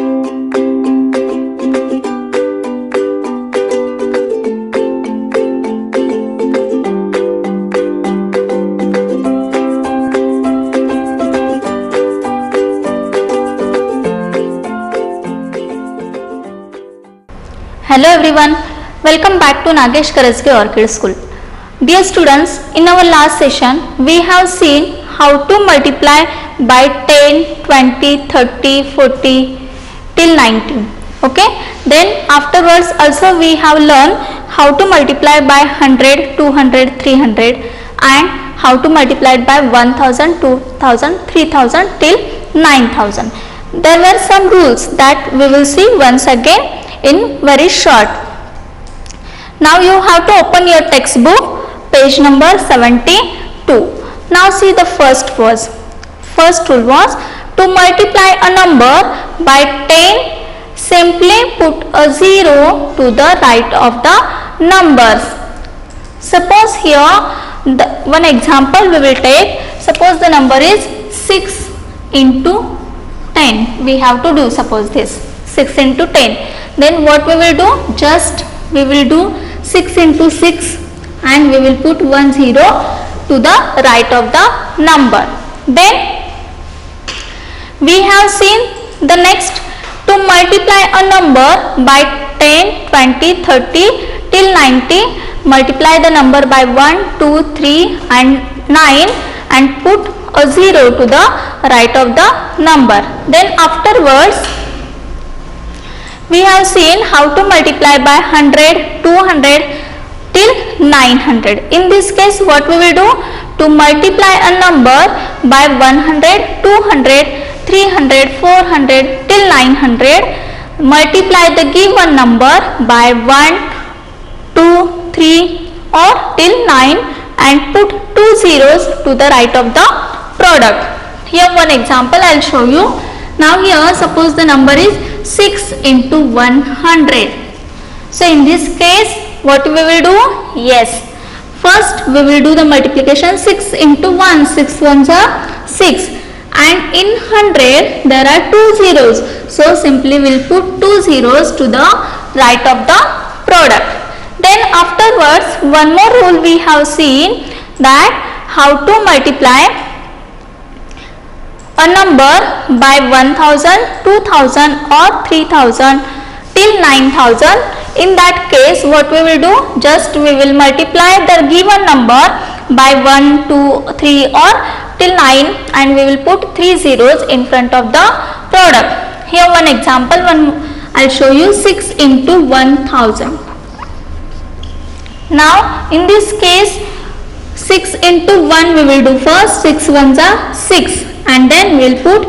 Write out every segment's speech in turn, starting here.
Hello everyone, welcome back to Nagesh Karajge Orchid School. Dear students, in our last session we have seen how to multiply by 10, 20, 30, 40 till 90. Okay, then afterwards also we have learned how to multiply by 100, 200, 300 and how to multiply by 1000, 2000, 3000 till 9000. There were some rules that we will see once again in very short. Now you have to open your textbook, page number 72. Now see the first was. First rule was to multiply a number by 10, simply put a 0 to the right of the numbers. Suppose here one example we will take. Suppose the number is 6 into 10. We have to do suppose this 6 into 10. Then what we will do? Just we will do 6 into 6 and we will put 1 0 to the right of the number. Then we have seen the next, to multiply a number by 10, 20, 30 till 90. Multiply the number by 1, 2, 3 and 9 and put a 0 to the right of the number. Then afterwards we have seen how to multiply by 100, 200 till 900. In this case what we will do? To multiply a number by 100, 200, 300, 400 till 900, multiply the given number by 1, 2, 3 or till 9 and put 2 zeros to the right of the product. Here one example I will show you. Now here suppose the number is 6 into 100. So in this case what we will do? Yes, first we will do the multiplication. 6 into 1, 6 ones are 6 and in 100 there are 2 zeros. So simply we will put 2 zeros to the right of the product. Then afterwards one more rule we have seen, that how to multiply a number by 1000, 2000 or 3000 till 9000. In that case what we will do? Just we will multiply the given number by 1, 2, 3 or till 9 and we will put 3 zeros in front of the product. Here one example, I will show you. 6 into 1000. Now in this case 6 into 1 we will do first. 6 ones are 6 and then we will put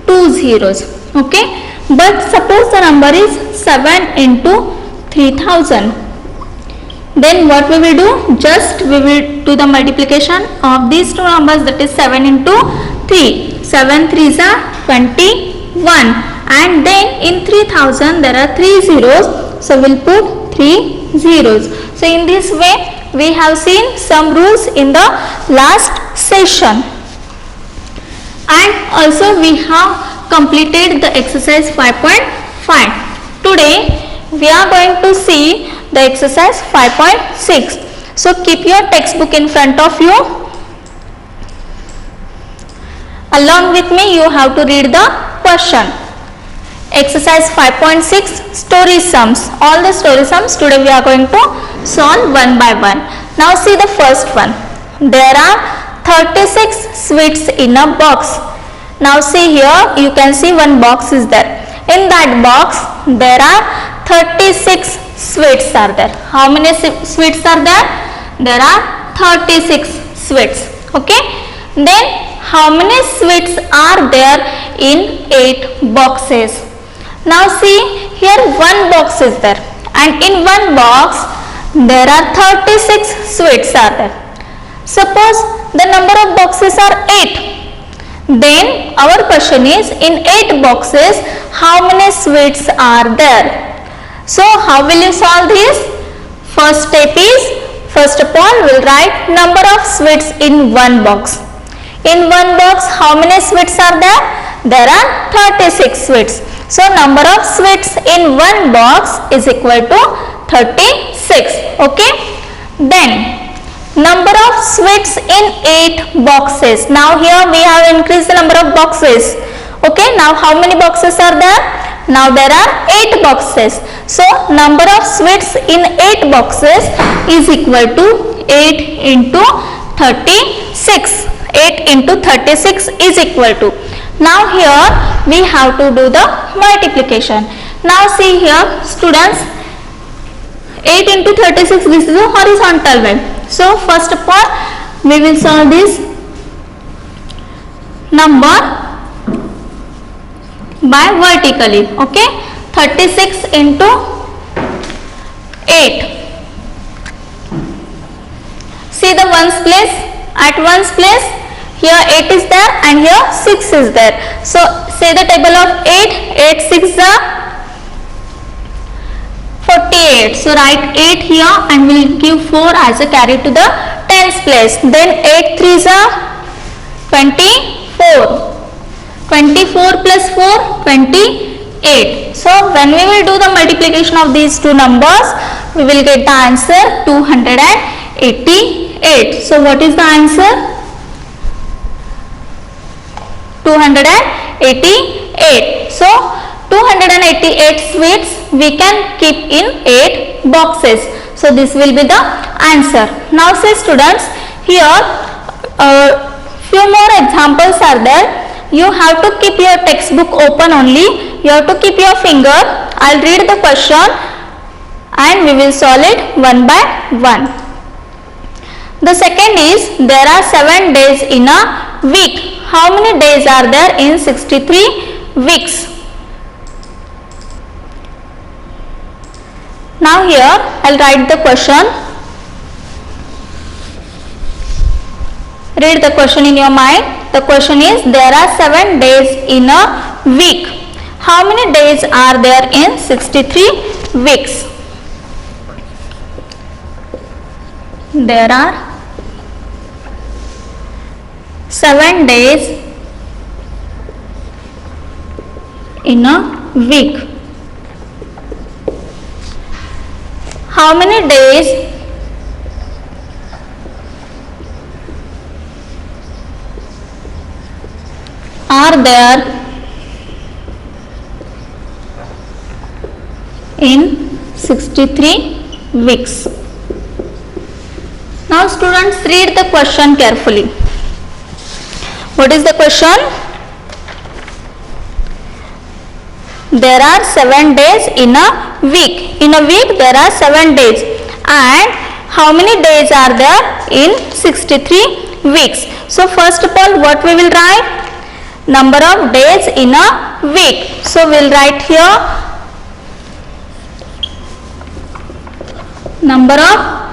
2 zeros. Okay, but suppose the number is 7 into 3000. Then what we will do? Just we will do the multiplication of these two numbers, that is 7 into 3. 7 3s are 21 and then in 3000 there are 3 zeros. So we will put 3 zeros. So in this way we have seen some rules in the last session. And also we have completed the exercise 5.5. Today we are going to see the exercise 5.6. So keep your textbook in front of you. Along with me you have to read the question. Exercise 5.6, story sums. All the story sums today we are going to solve one by one. Now see the first one. There are 36 sweets in a box. Now see here, you can see one box is there. In that box there are 36 sweets are there. How many sweets are there? There are 36 sweets. Okay. Then how many sweets are there in 8 boxes? Now see here, one box is there and in one box there are 36 sweets are there. Suppose the number of boxes are 8. Then our question is, in 8 boxes how many sweets are there? So how will you solve this? First step is, first of all we will write number of sweets in one box. In one box how many sweets are there? There are 36 sweets. So number of sweets in one box is equal to 36. Okay. Then number of sweets in 8 boxes. Now here we have increased the number of boxes. Okay. Now how many boxes are there? Now there are 8 boxes. So number of sweets in 8 boxes is equal to 8 into 36. 8 into 36 is equal to. Now here we have to do the multiplication. Now see here students, 8 into 36, this is a horizontal way. So first of all we will solve this number by vertically. Okay. 36 into 8. See the ones place. At ones place here 8 is there and here 6 is there. So say the table of 8. 8 6 are 48. So write 8 here and we'll give 4 as a carry to the tens place. Then 8 3s are 24. 24 plus 4 28. So when we will do the multiplication of these two numbers, we will get the answer 288. So what is the answer? 288. So 288 sweets we can keep in 8 boxes. So this will be the answer. Now say students, here few more examples are there. You have to keep your textbook open only. You have to keep your finger. I'll read the question and we will solve it one by one. The second is, there are 7 days in a week. How many days are there in 63 weeks? Now here I'll write the question. Read the question in your mind. The question is, there are 7 days in a week. How many days are there in 63 weeks? There are 7 days in a week. How many days are there in 63 weeks? Now students, read the question carefully. What is the question? There are 7 days in a week. In a week there are 7 days. And how many days are there in 63 weeks? So first of all, what we will write? Number of days in a week. So we'll write here number of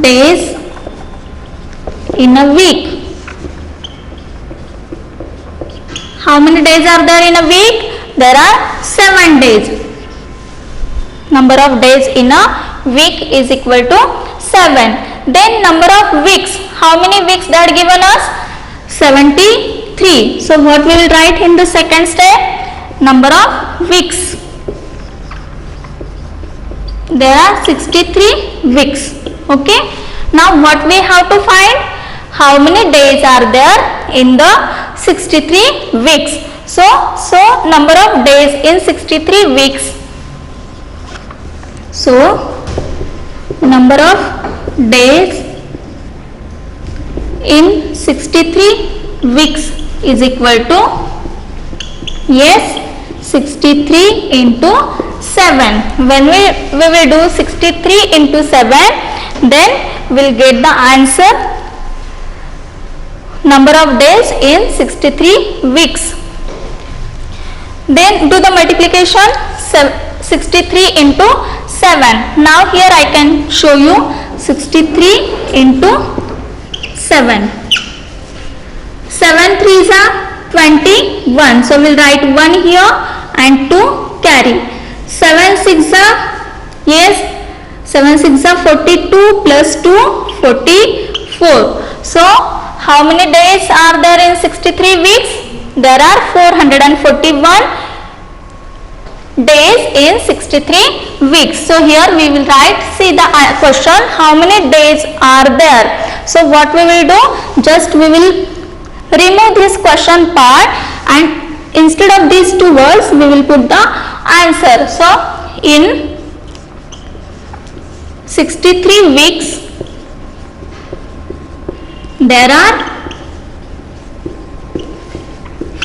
days in a week. How many days are there in a week? There are 7 days. Number of days in a week is equal to 7. Then number of weeks. How many weeks that given us? 73. So what we will write in the second step? Number of weeks. There are 63 weeks. Okay. Now what we have to find? How many days are there in the 63 weeks? So number of days in 63 weeks. So number of days in 63 weeks is equal to, yes, 63 into 7. When we will do 63 into 7, then we'll get the answer number of days in 63 weeks. Then do the multiplication. 63 into 7. Now here I can show you 63 into 7. 7 3s are 21. So we'll write 1 here and 2 carry. 7 6 are, yes, 7 6 are 42 plus 2 44. So how many days are there in 63 weeks? There are 441 days in 63 weeks. So here we will write, see the question, how many days are there. So what we will do, just we will remove this question part and instead of these two words we will put the answer. So in 63 weeks there are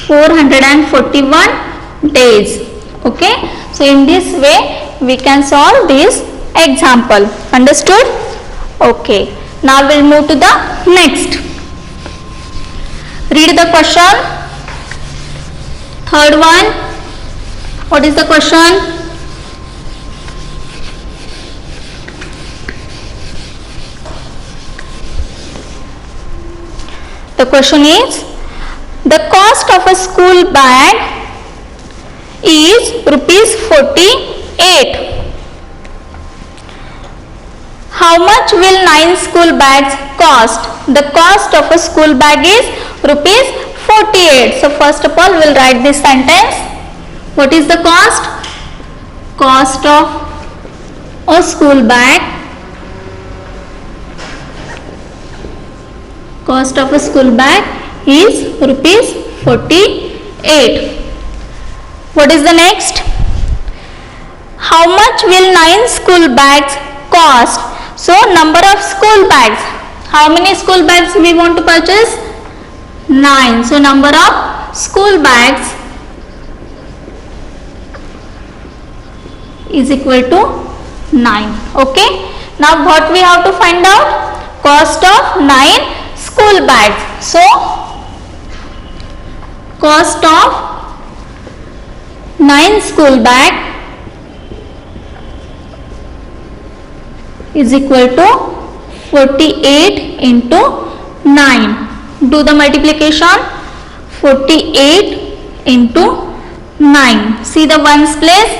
441 days. Okay, so in this way we can solve this example. Understood? Okay, now we'll move to the next. Read the question. Third one. What is the question? The question is, the cost of a school bag is rupees 48. How much will 9 school bags cost? The cost of a school bag is rupees 48. So first of all we will write this sentence. What is the cost? Cost of a school bag. Cost of a school bag is rupees 48. What is the next? How much will 9 school bags cost? So number of school bags. How many school bags we want to purchase? 9. So number of school bags is equal to 9. Okay. Now what we have to find out? Cost of 9 school bags. So cost of 9 school bag is equal to 48 into 9. Do the multiplication. 48 into 9. See the ones place.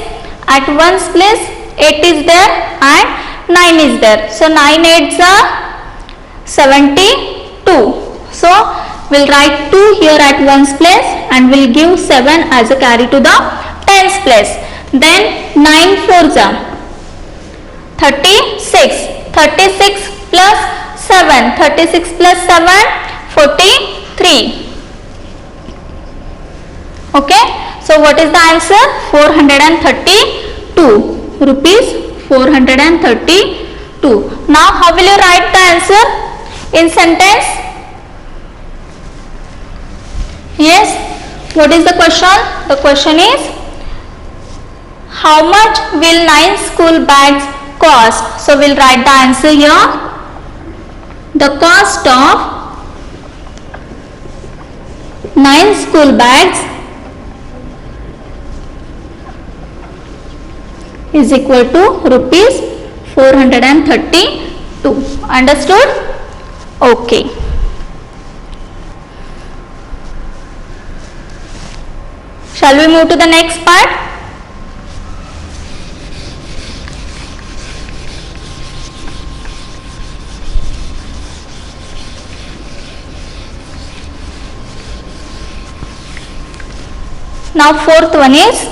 At ones place 8 is there and 9 is there. So 9 8s are 72. So we'll write 2 here at ones place and we'll give 7 as a carry to the tens place. Then 9 4s are 36. 36 plus 7. 36 plus 7, 43. Okay. So what is the answer? 432 rupees. 432. Now how will you write the answer in sentence? Yes. What is the question? The question is, how much will 9 school bags cost? So we'll write the answer here. The cost of 9 school bags is equal to rupees 432. Understood? Okay. Shall we move to the next part? Now fourth one is,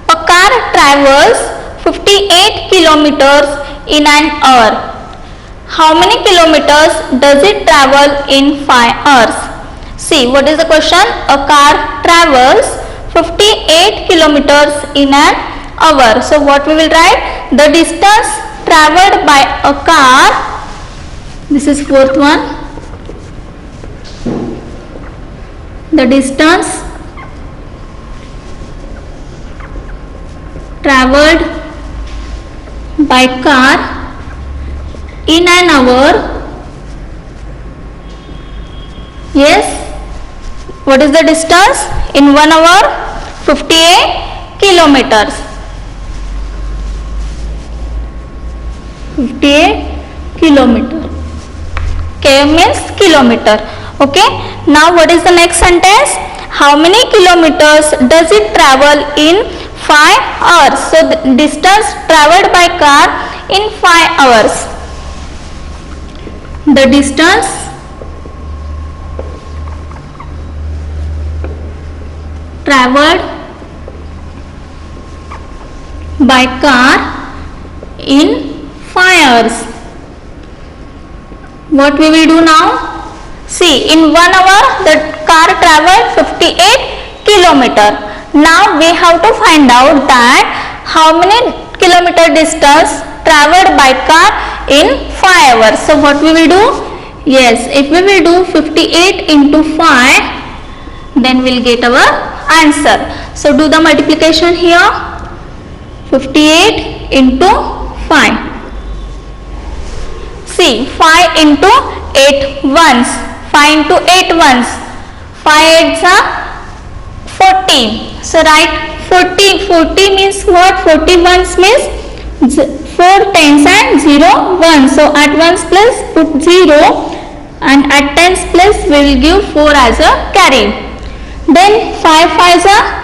a car travels 58 kilometers in an hour. How many kilometers does it travel in 5 hours? See, what is the question? A car travels 58 kilometers in an hour. So what we will write? The distance traveled by a car. This is fourth one. The distance traveled by car in an hour. Yes. What is the distance? In 1 hour, 58 kilometers. 58 kilometer. K means kilometer. Okay. Now what is the next sentence? How many kilometers does it travel in 5 hours? So the distance traveled by car in 5 hours. The distance traveled by car in 5 hours. What we will do now? See, in 1 hour the car traveled 58 kilometer. Now we have to find out that how many kilometer distance traveled by car in 5 hours. So what we will do? Yes, if we will do 58 into 5, then we will get our answer. So do the multiplication here. 58 into 5. See, 5 into 8 ones. 5 into 8 ones. 5 8s are 40. So write 40. 40 means what? 40 ones means 4 tens and 0 1. So at ones place put 0 and at tens place we will give 4 as a carry. Then 5 5s are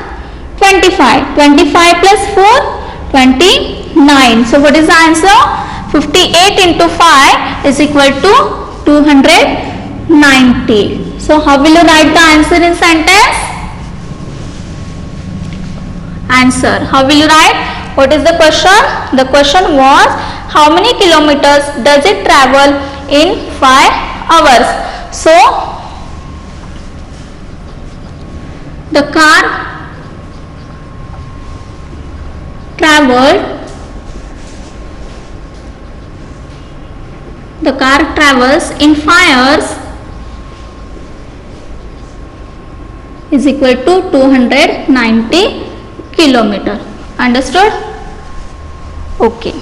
25. 25 plus 4 29. So what is the answer? 58 into 5 is equal to 290. So how will you write the answer in sentence? Answer. How will you write? What is the question? The question was how many kilometers does it travel in 5 hours? So the car travels in 5 hours is equal to 290 kilometer. Understood? Okay.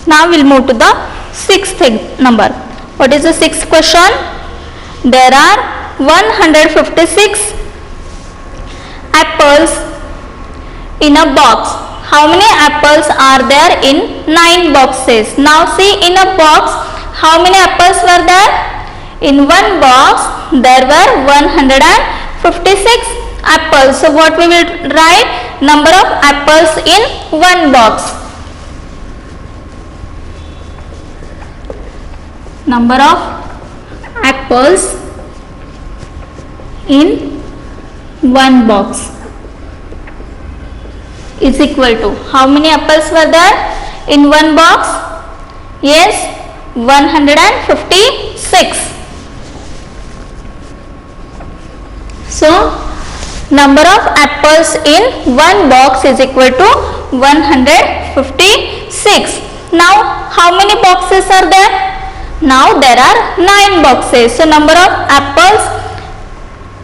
Now we'll move to the sixth number. What is the sixth question? There are 156 apples in a box. How many apples are there in 9 boxes? Now see, in a box how many apples were there? In one box there were 156 apples. So what we will write? Number of apples in one box. Number of apples in one box is equal to, how many apples were there in one box? Yes, 156. So number of apples in one box is equal to 156. Now how many boxes are there? Now there are 9 boxes. So number of apples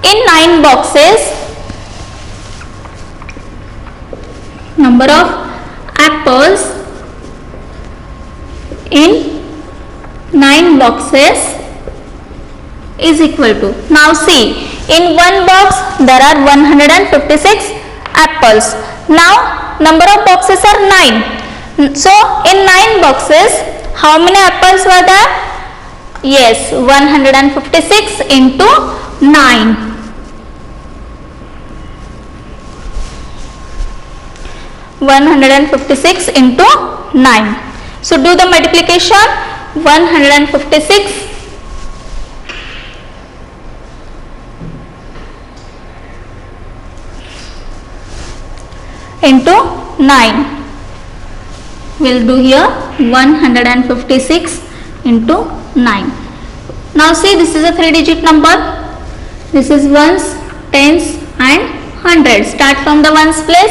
in 9 boxes, number of apples in 9 boxes is equal to, now see, in one box there are 156 apples. Now number of boxes are 9. So in 9 boxes how many apples were there? Yes, 156 into 9. 156 into 9. So do the multiplication. 156 into 9. We'll do here 156 into 9. Now see, this is a 3-digit number. This is ones, tens and hundreds. Start from the ones place.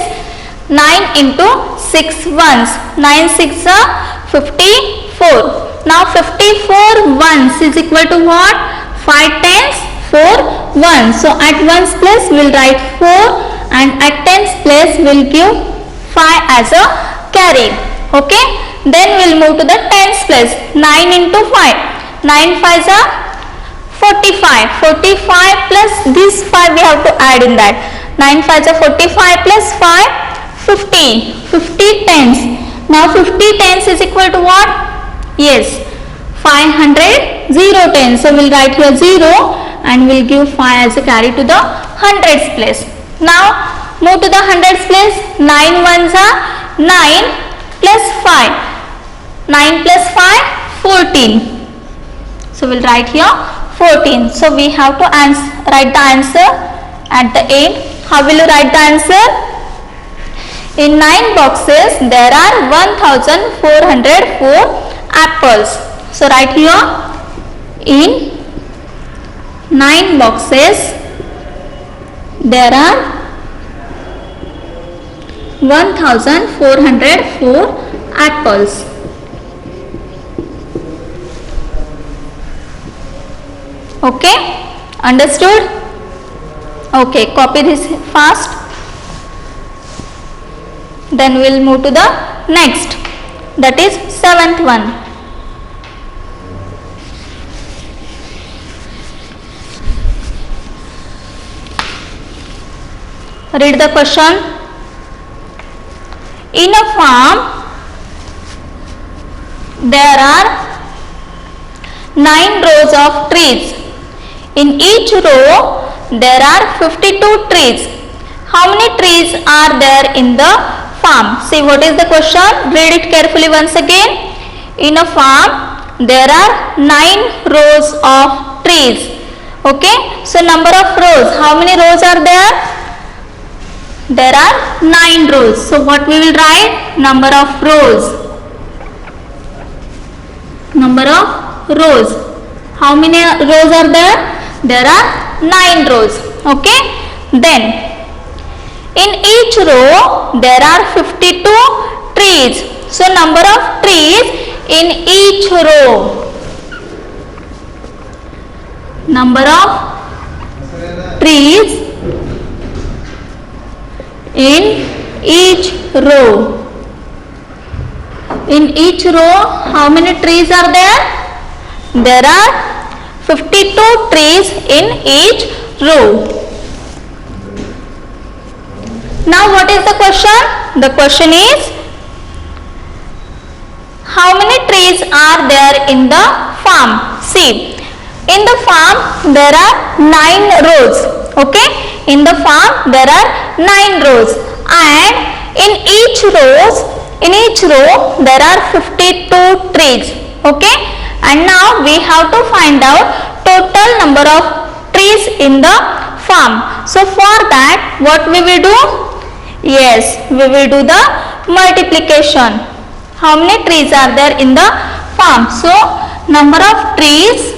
9 into 6 ones. 9 6 are 54. Now 54 ones is equal to what? 5 tens, 4 ones. So at ones place we will write 4 and at tens place we will give 5 as a carry. Okay. Then we will move to the tens place. 9 into 5. 9 5s are 45. 45 plus this 5 we have to add in that. 9 5s are 45 plus 5. 50. 50 tens. Now 50 tens is equal to what? Yes, 500 0 tens. So we will write here 0 and we will give 5 as a carry to the hundreds place. Now move to the hundreds place. 9 ones are 9 plus 5. 9 plus 5 14. So we will write here 14. So we have to write the answer at the end How will you write the answer? In 9 boxes there are 1404 apples. So write here, in 9 boxes there are 1404 apples. Okay, understood? Okay, copy this fast. Then we will move to the next, that is 7th one. Read the question. In a farm there are 9 rows of trees. In each row there are 52 trees. How many trees are there in the farm? See, what is the question? Read it carefully once again. In a farm there are 9 rows of trees. Okay, so number of rows, how many rows are there? There are 9 rows. So what we will write? Number of rows. Number of rows. How many rows are there? There are 9 rows. Okay, then in each row there are 52 trees. So number of trees in each row. Number of trees in each row. In each row how many trees are there? There are 52 trees in each row. Now what is the question? The question is, how many trees are there in the farm? See, in the farm there are 9 rows. Okay, in the farm there are 9 rows, and in each row there are 52 trees. Okay, and now we have to find out total number of trees in the farm. So for that what we will do? Yes, we will do the multiplication. How many trees are there in the farm? So number of trees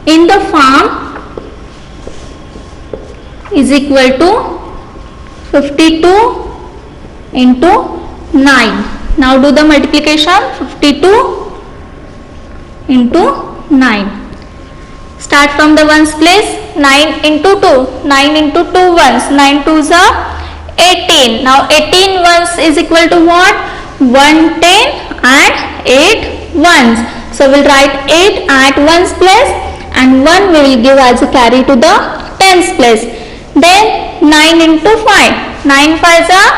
in the farm is equal to 52 into 9. Now do the multiplication. 52 into 9. Start from the ones place. 9 into 2. 9 into 2 ones. 9 twos are 18. Now 18 ones is equal to what? 110 and 8 ones. So we will write 8 at ones place, and 1 we will give as a carry to the tens place. Then 9 into 5. 9 5s are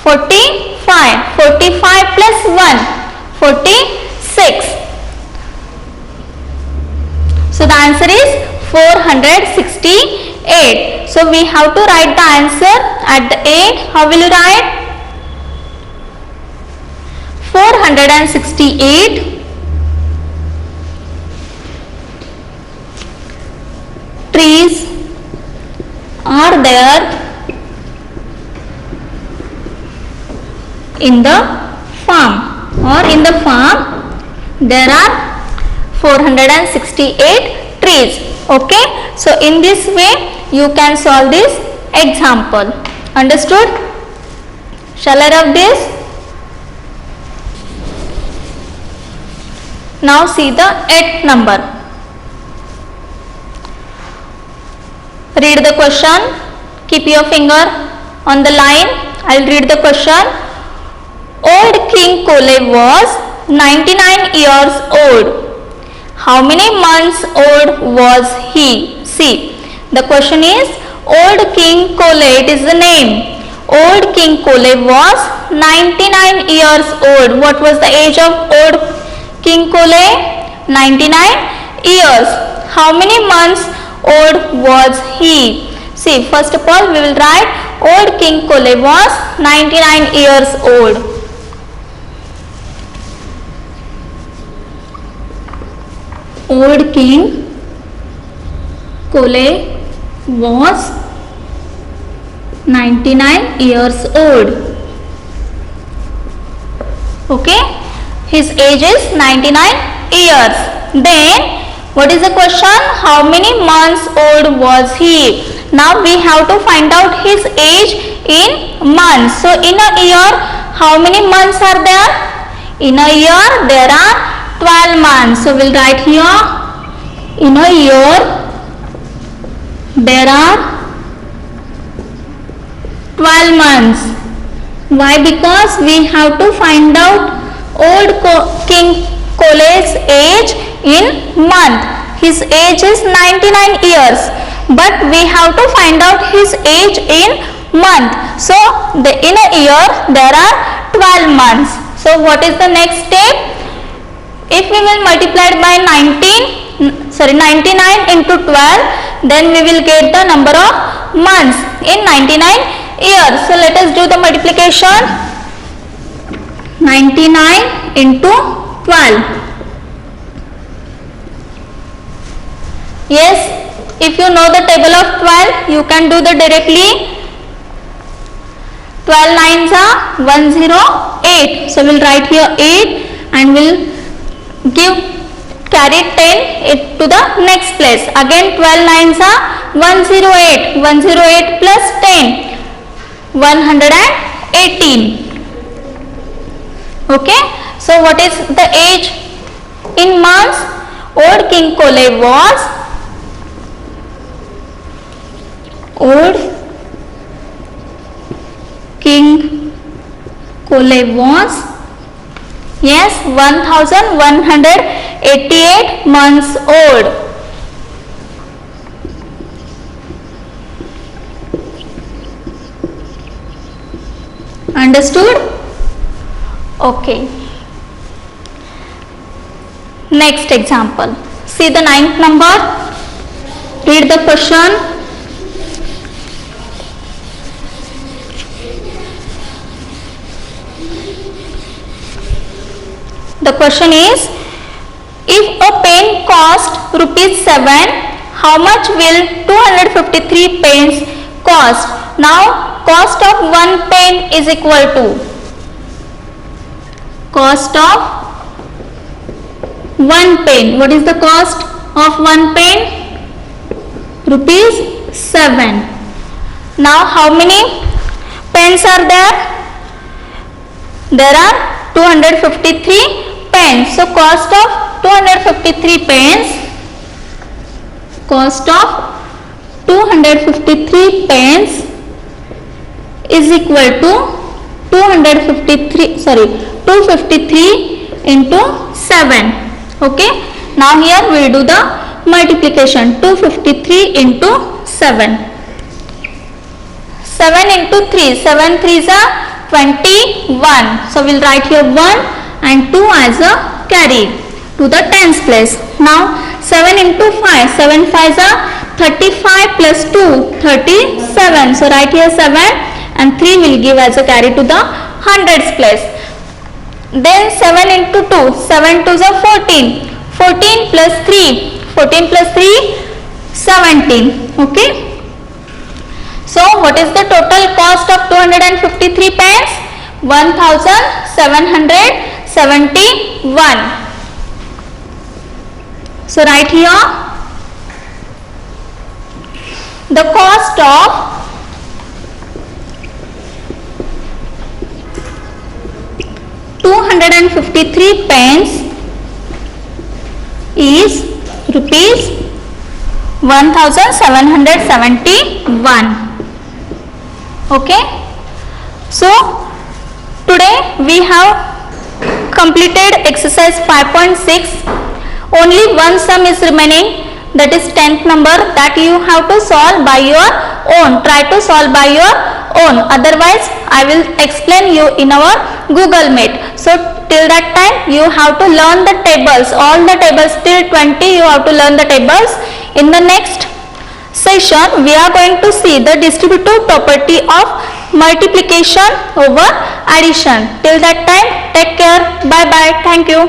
45. 45 plus 1. 46. So the answer is 468. So we have to write the answer at the end. How will you write? 468 trees are there in the farm, or in the farm there are 468 trees. Okay, so in this way you can solve this example. Understood? Shall I rub this? Now see the 8th number. Read the question. Keep your finger on the line. I will read the question. Old King Kole was 99 years old. How many months old was he? See, the question is Old King Kole, it is the name. Old King Kole was 99 years old. What was the age of Old King Kole? 99 years. How many months old was he? See, first of all we will write Old King Kole was 99 years old. Old King Cole was 99 years old. Okay, his age is 99 years. Then what is the question? How many months old was he? Now we have to find out his age in months. So in a year, how many months are there? In a year there are 12 months. So we'll write here, in a year there are 12 months. Why? Because we have to find out old King Cole's age in month. His age is 99 years, but we have to find out his age in month. So in a year there are 12 months. So what is the next step? If we will multiply by 99 into 12, then we will get the number of months in 99 years. So let us do the multiplication. 99 into 12. Yes, if you know the table of 12, you can do the directly. 12 nines are 108. So we'll write here 8 and we'll carry 10 to the next place. Again 12 nines are 108. 108 plus 10. 118. Okay, so what is the age in months? Old King Cole was yes 1188 months old. Understood? Okay. Next example. See the 9th number. Read the question. The question is, if a pen cost ₹7, how much will 253 pens cost? Now cost of one pen is equal to cost of one pen. What is the cost of one pen? ₹7. Now how many pens are there? There are 253 pens. So cost of 253 pens, is equal to 253 into 7. Okay, now here we will do the multiplication. 253 into 7. 7 into 3. 7 3s are 21. So we'll write here 1 and 2 as a carry to the tens place. Now 7 into 5. 7 5s are 35 plus 2, 37. So write here 7 and 3 will give as a carry to the hundreds place. Then 7 into 2. 7 2s are 14. 14 plus 3. 14 plus 3, 17. Okay. So what is the total cost of 253 pens? 1771. So write here the cost of 253 pens is ₹1771. Okay, so today we have completed exercise 5.6. Only one sum is remaining, that is 10th number, that you have to solve by your own. Try to solve by your own, otherwise I will explain you in our Google Meet. So till that time you have to learn the tables, all the tables till 20 you have to learn the tables. In the next session we are going to see the distributive property of multiplication over addition. Till that time, take care. Bye bye. Thank you.